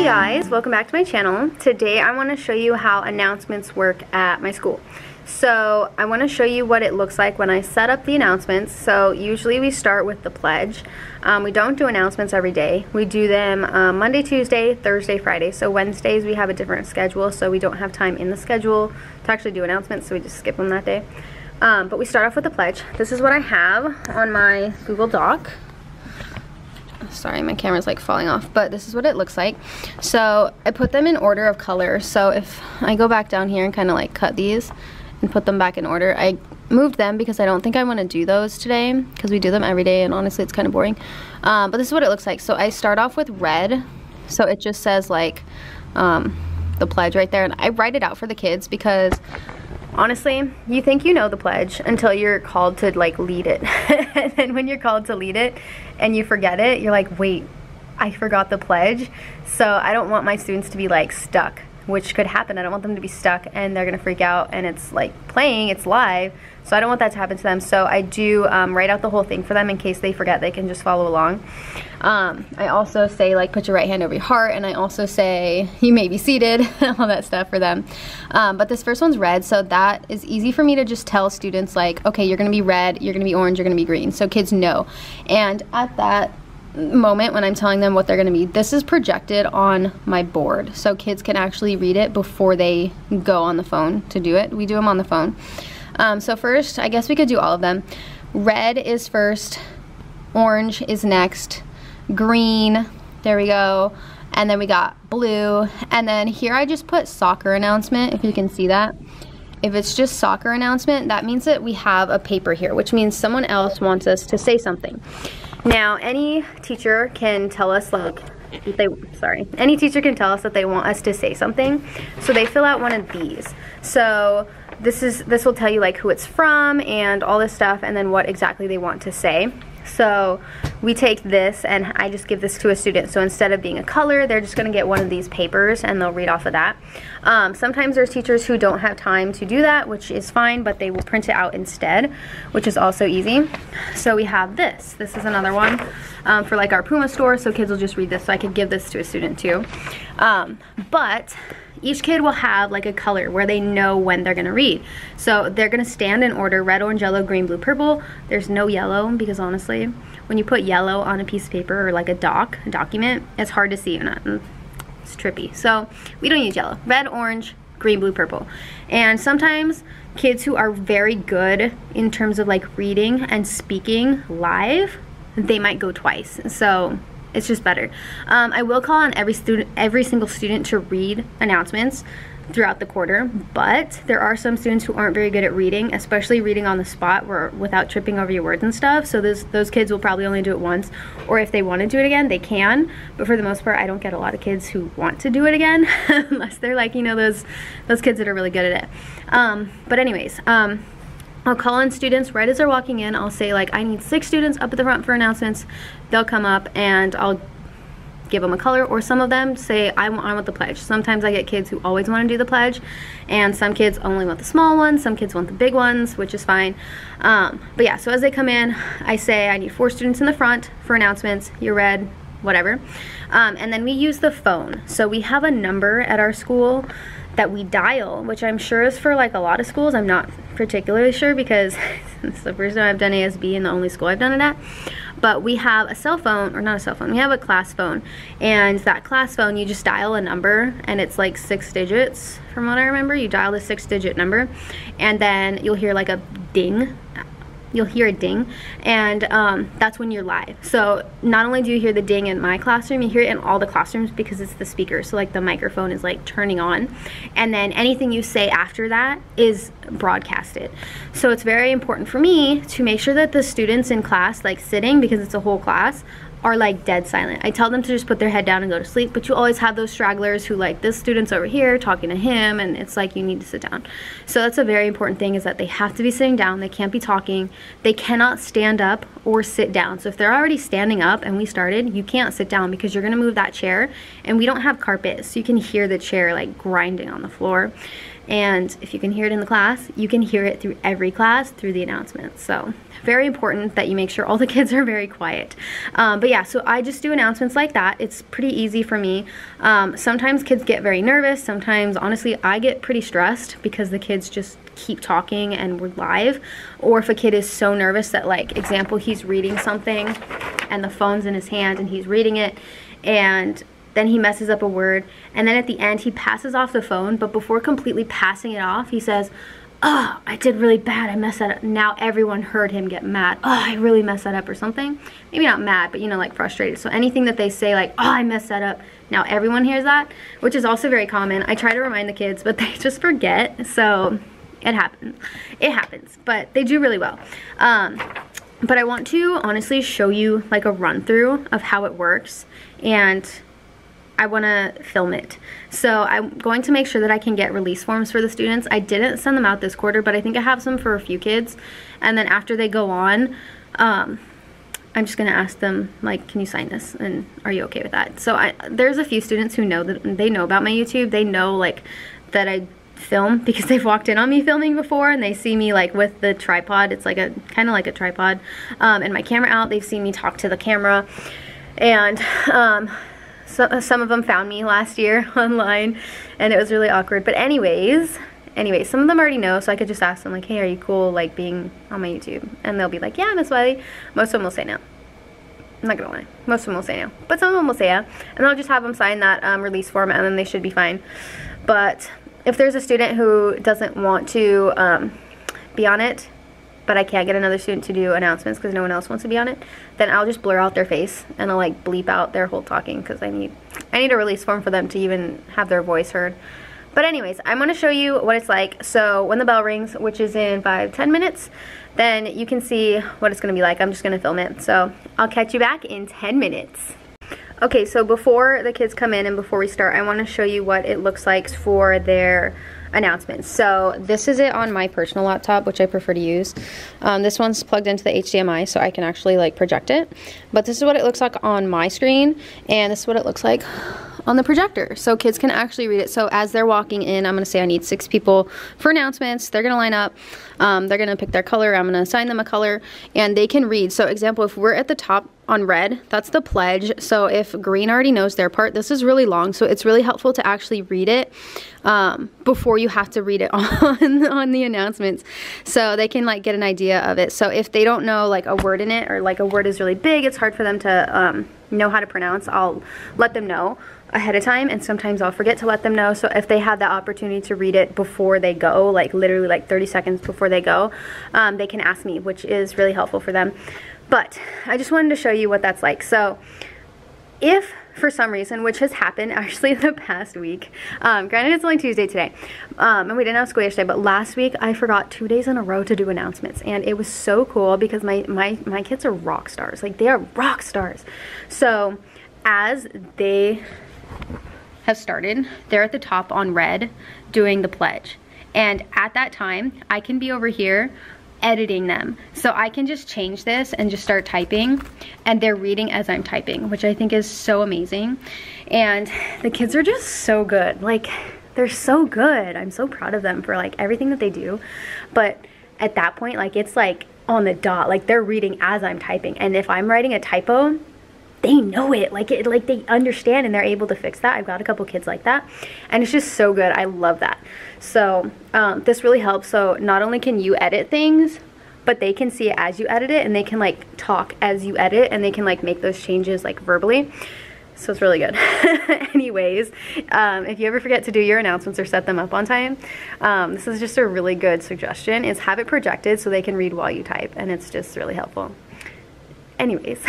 Hey guys, welcome back to my channel. Today I want to show you how announcements work at my school. So I want to show you what it looks like when I set up the announcements. So usually we start with the pledge. We don't do announcements every day. We do them Monday, Tuesday, Thursday, Friday. So Wednesdays we have a different schedule, so we don't have time in the schedule to actually do announcements, so we just skip them that day. But we start off with the pledge. This is what I have on my Google Doc. Sorry, my camera's like falling off, but this is what it looks like. So I put them in order of color. So if I go back down here and kind of like cut these and put them back in order, I moved them because I don't think I want to do those today because we do them every day and honestly it's kind of boring. But this is what it looks like. So I start off with red. So it just says like the pledge right there, and I write it out for the kids because honestly, you think you know the pledge until you're called to like lead it. And then when you're called to lead it and you forget it, you're like, wait, I forgot the pledge. So I don't want my students to be like stuck, which could happen. I don't want them to be stuck and they're gonna freak out and it's like playing, it's live. So I don't want that to happen to them. So I do write out the whole thing for them in case they forget, they can just follow along. I also say like put your right hand over your heart, and I also say you may be seated, all that stuff for them. But this first one's red, so that is easy for me to just tell students like, okay, you're gonna be red, you're gonna be orange, you're gonna be green, so kids know. And at that moment when I'm telling them what they're gonna be, this is projected on my board, so kids can actually read it before they go on the phone to do it. We do them on the phone. So first, I guess we could do all of them. Red is first, orange is next, green, there we go, and then we got blue, and then here I just put soccer announcement, if you can see that. If it's just soccer announcement, that means that we have a paper here, which means someone else wants us to say something. Now, any teacher can tell us like, any teacher can tell us that they want us to say something, so they fill out one of these. So this will tell you like who it's from and all this stuff, and then what exactly they want to say. So we take this and I just give this to a student. So instead of being a color, they're just gonna get one of these papers and they'll read off of that. Sometimes there's teachers who don't have time to do that, which is fine, but they will print it out instead, which is also easy. So we have this. This is another one for like our Puma store, so kids will just read this. So I could give this to a student too. But each kid will have like a color where they know when they're gonna read. So they're gonna stand in order: red, orange, yellow, green, blue, purple. There's no yellow because honestly, when you put yellow on a piece of paper or like a document, it's hard to see. It's trippy. So we don't use yellow. Red, orange, green, blue, purple. And sometimes kids who are very good in terms of like reading and speaking live, they might go twice. So it's just better. I will call on every single student to read announcements throughout the quarter, but there are some students who aren't very good at reading, especially reading on the spot without tripping over your words and stuff. So those kids will probably only do it once, or if they want to do it again, they can. But for the most part, I don't get a lot of kids who want to do it again, unless they're like, you know, those kids that are really good at it. But anyways, I'll call on students right as they're walking in. I'll say like, I need 6 students up at the front for announcements. They'll come up and I'll give them a color, or some of them say, I want the pledge. Sometimes I get kids who always want to do the pledge, and some kids only want the small ones, some kids want the big ones, which is fine. But yeah, so as they come in, I say, I need 4 students in the front for announcements. You're red, whatever. And then we use the phone. So we have a number at our school that we dial, which I'm sure is for like a lot of schools. I'm not particularly sure because it's the first time I've done ASB and the only school I've done it at. But we have a cell phone, or not a cell phone, we have a class phone. And that class phone, you just dial a number and it's like 6 digits from what I remember. You dial the 6-digit number and then you'll hear like a ding. You'll hear a ding, and that's when you're live. So not only do you hear the ding in my classroom, you hear it in all the classrooms because it's the speaker. So like the microphone is like turning on, and then anything you say after that is broadcasted. So it's very important for me to make sure that the students in class, like sitting, because it's a whole class, are like dead silent. I tell them to just put their head down and go to sleep, but you always have those stragglers who like, this student's over here talking to him, and it's like, you need to sit down. So that's a very important thing, is that they have to be sitting down, they can't be talking, they cannot stand up or sit down. So if they're already standing up and we started, you can't sit down because you're gonna move that chair, and we don't have carpet, so you can hear the chair like grinding on the floor. And if you can hear it in the class, you can hear it through every class through the announcements. So very important that you make sure all the kids are very quiet. But yeah, so I just do announcements like that. It's pretty easy for me. Sometimes kids get very nervous. Sometimes, honestly, I get pretty stressed because the kids just keep talking and we're live. Or if a kid is so nervous that, like, example, he's reading something and the phone's in his hand and he's reading it, and then he messes up a word, and then at the end he passes off the phone, but before completely passing it off, he says, "Oh, I did really bad, I messed that up." Now everyone heard him get mad. "Oh, I really messed that up," or something. Maybe not mad, but you know, like frustrated. So anything that they say, like, "Oh, I messed that up," now everyone hears that, which is also very common. I try to remind the kids, but they just forget, so it happens, but they do really well. But I want to honestly show you like a run through of how it works, and I want to film it. So I'm going to make sure that I can get release forms for the students. I didn't send them out this quarter, but I think I have some for a few kids. And then after they go on, I'm just going to ask them, like, can you sign this? And are you okay with that? So there's a few students who know that they know about my YouTube. They know, like, that I film because they've walked in on me filming before, and they see me, like, with the tripod. It's like a kind of like a tripod, and my camera out. They've seen me talk to the camera. And so, some of them found me last year online, and it was really awkward. But anyways, some of them already know, so I could just ask them, like, hey, are you cool, like, being on my YouTube? And they'll be like, yeah, Miss Wiley. Most of them will say no. I'm not gonna lie. Most of them will say no. But some of them will say yeah. And I'll just have them sign that release form, and then they should be fine. But if there's a student who doesn't want to be on it, but I can't get another student to do announcements because no one else wants to be on it, then I'll just blur out their face and I'll, like, bleep out their whole talking, because I need a release form for them to even have their voice heard. But anyways, I'm going to show you what it's like. So when the bell rings, which is in 5-10 minutes, then you can see what it's going to be like. I'm just going to film it. So I'll catch you back in 10 minutes. Okay, so before the kids come in and before we start, I want to show you what it looks like for their announcements. So this is it on my personal laptop, which I prefer to use. This one's plugged into the HDMI, so I can actually, like, project it. But this is what it looks like on my screen, and this is what it looks like on the projector, so kids can actually read it. So as they're walking in, I'm going to say I need 6 people for announcements. They're going to line up. They're going to pick their color. I'm going to assign them a color, and they can read. So example, if we're at the top on red, that's the pledge. So if green already knows their part, this is really long, so it's really helpful to actually read it before you have to read it on the announcements, so they can, like, get an idea of it. So if they don't know, like, a word in it, or, like, a word is really big, it's hard for them to know how to pronounce, I'll let them know ahead of time, and sometimes I'll forget to let them know. So if they have the opportunity to read it before they go, like literally like 30 seconds before they go, they can ask me, which is really helpful for them. But I just wanted to show you what that's like. So if for some reason, which has happened actually the past week, granted it's only Tuesday today, and we didn't have school yesterday, but last week I forgot 2 days in a row to do announcements, and it was so cool because my kids are rock stars. Like, they are rock stars. So as they have started, they're at the top on red doing the pledge, and at that time I can be over here editing them, so I can just change this and just start typing, and they're reading as I'm typing, which I think is so amazing. And the kids are just so good. Like, they're so good. I'm so proud of them for, like, everything that they do. But at that point, like, it's like on the dot, like, they're reading as I'm typing, and if I'm writing a typo, they know it. Like, they understand, and they're able to fix that. I've got a couple kids like that, and it's just so good. I love that. So this really helps. So not only can you edit things, but they can see it as you edit it, and they can, like, talk as you edit, and they can, like, make those changes, like, verbally. So it's really good. Anyways, if you ever forget to do your announcements or set them up on time, this is just a really good suggestion, is have it projected so they can read while you type, and it's just really helpful. Anyways,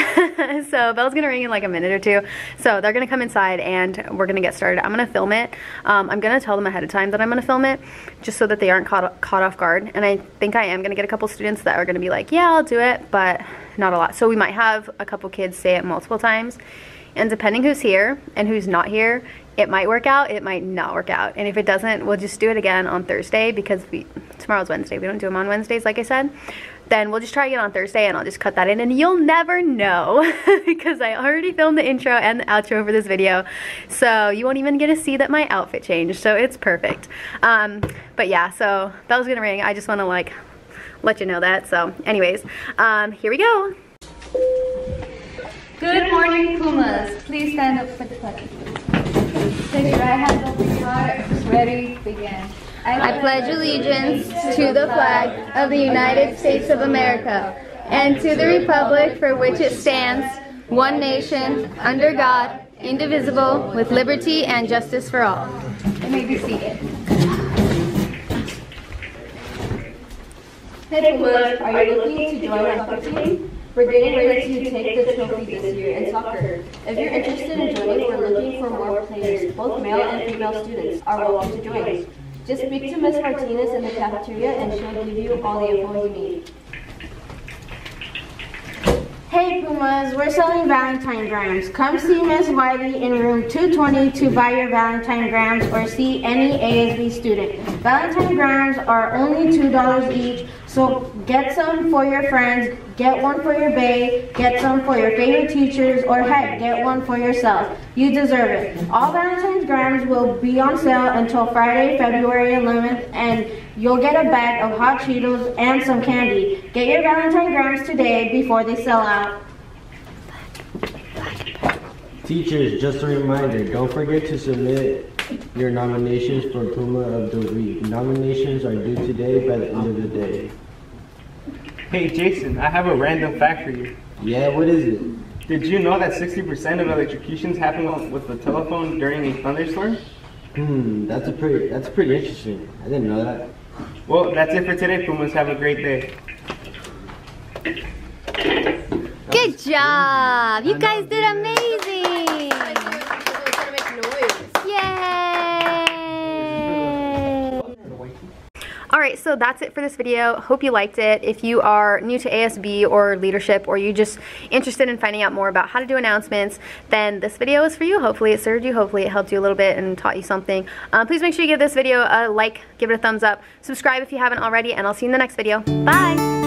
so bell's gonna ring in like a minute or two, so they're gonna come inside and we're gonna get started. I'm gonna film it. I'm gonna tell them ahead of time that I'm gonna film it, just so that they aren't caught off guard. And I think I am gonna get a couple students that are gonna be like, yeah, I'll do it, but not a lot. So we might have a couple kids say it multiple times, and depending who's here and who's not here, it might work out, it might not work out. And if it doesn't, we'll just do it again on Thursday, because tomorrow's Wednesday. We don't do them on Wednesdays, like I said. then we'll just try again on Thursday, and I'll just cut that in, and you'll never know because I already filmed the intro and the outro for this video, so you won't even get to see that my outfit changed, so it's perfect. But yeah, so bell's gonna ring. I just want to like let you know that. So anyways, here we go. Good morning, Pumas. Please stand up for the pledge. Take your right hand over your heart. Ready, begin. I pledge allegiance to the flag of the United States of America and to the republic for which it stands, one nation, under God, indivisible, with liberty and justice for all. You may be seated. Hey Pumas, are you looking to join our soccer team? We're getting ready to take the trophy this year in soccer. If you're interested in joining, we're looking for more players. Both male and female students are welcome to join. Just speak to Ms. Martinez in the cafeteria and she'll give you all the info you need. Hey Pumas, we're selling Valentine grams. Come see Ms. Wiley in room 220 to buy your Valentine grams or see any ASB student. Valentine grams are only $2 each, so get some for your friends, get one for your bae, get some for your favorite teachers, or heck, get one for yourself. You deserve it. All Valentine's grams will be on sale until Friday, February 11th, and you'll get a bag of hot Cheetos and some candy. Get your Valentine grams today before they sell out. Teachers, just a reminder, don't forget to submit your nominations for Puma of the Week. Nominations are due today by the end of the day. Hey Jason, I have a random fact for you. Yeah, what is it? Did you know that 60% of electrocutions happen with the telephone during a thunderstorm? That's pretty interesting. I didn't know that. Well, that's it for today, Pumas. Have a great day. Good job! You guys did amazing! Yay! Alright, so that's it for this video. Hope you liked it. If you are new to ASB or leadership, or you're just interested in finding out more about how to do announcements, then this video is for you. Hopefully it served you. Hopefully it helped you a little bit and taught you something. Please make sure you give this video a like, give it a thumbs up, subscribe if you haven't already, and I'll see you in the next video. Bye!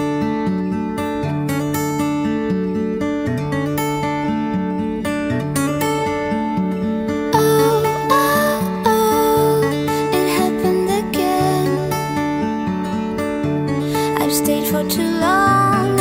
Stayed for too long.